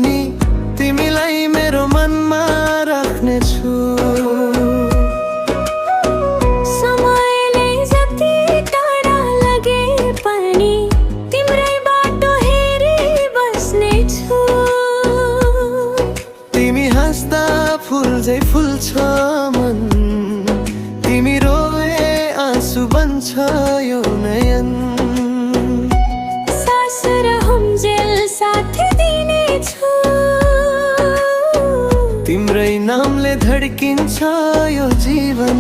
जुनी तिमीलाई मेरो मनमा राख्नेछु। समयले जति टाढा लगे पनि तिम्रै बाटो हेरी बस्नेछु। तिमी हाँस्दा फुल्झै फुल्छ मन, तिमी रोए आँसु बन्छ यो नयन। सास रहन्जेल साथ दिनेछु, तिम्रै नामले धड्किन्छ यो जीवन।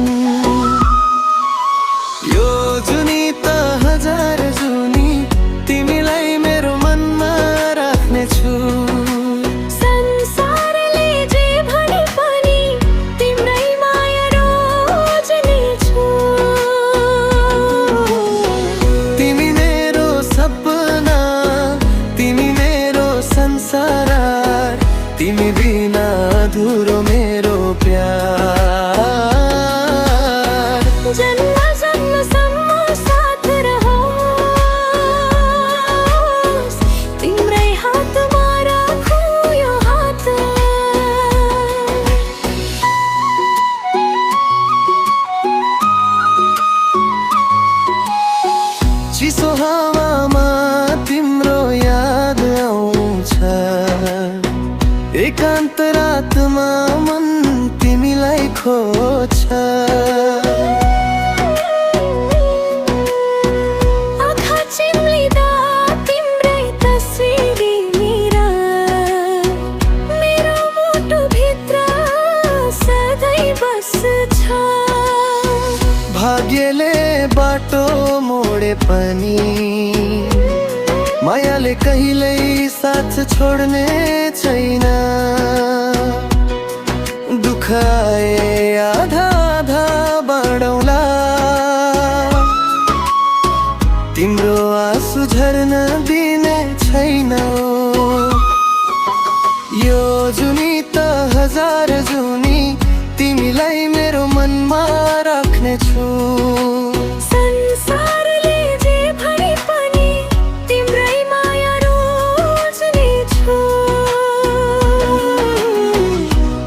यो जुनी त हजार जुनी तिमीलाई मेरो मनमा राख्नेछु। संसारले जे भने पनि तिम्रै माया रोज्नेछु। तिमी मेरो सपना, तिमी मेरो संसार, तिमी बिना अधुरो मेरो प्यार। जन्म जन्मसम्म साथ रहोस्, तिम्रै हातमा राखौँ यो हात। चिसो हावामा तिम्रो याद आउँछ, एकान्त रातमा मन तिमीलाई खोज्छ। आँखा चिम्लिँदा तिम्रै तस्बिरी मेरो मुटुभित्र सधैँ बस्छ। भाग्यले बाटो मोडे पनि मायाले कहिल्यै साथ छोड्ने छैन। दुःख आए आधा आधा बाँडौँला, तिम्रो आँसु झर्न दिने छैन। यो जुनी त हजार जुनी तिमीलाई मेरो मनमा राख्नेछु। संसारले जे भने पनि तिम्रै माया रोज्नेछु।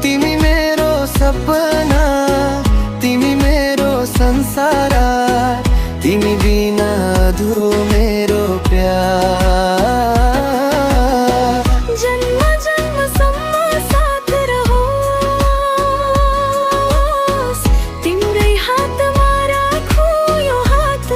तिमी मेरो सपना, तिमी मेरो संसार, तिमी बिना अधुरो मेरो प्यार। जन्म जन्मसम्म साथ रहोस्, तिम्रै हातमा राखौँ यो हात।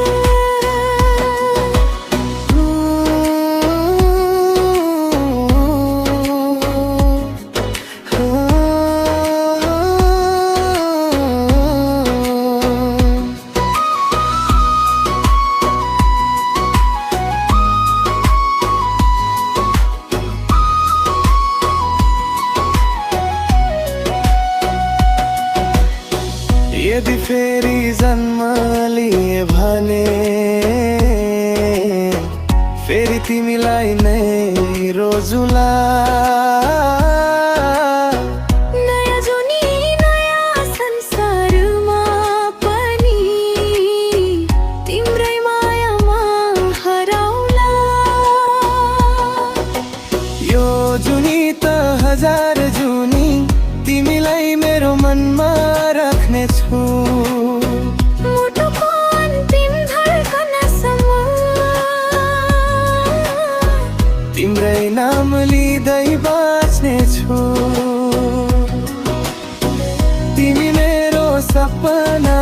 यदि फेरि जन्म लिए भने फेरि तिमीलाई नै रोजुला। नयाँ जुनी नयाँ संसारमा पनि तिम्रै मायामा हराउला। यो जुनी त हजार जुनी तिमीलाई मेरो मनमा राख्नेछु। मुटुको अन्तिम धड्कनसम्म तिम्रै नाम लिँदै बाँच्नेछु। तिमी मेरो सपना,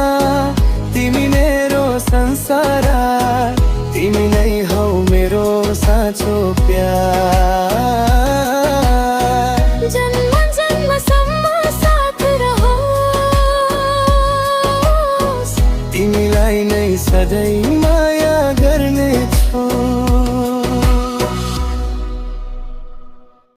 तिमी मेरो संसार, तिमी नै हौ मेरो साँचो प्यार। जन्म जन्मसम्म साथ रहोस्, तिमीलाई नै सधैँ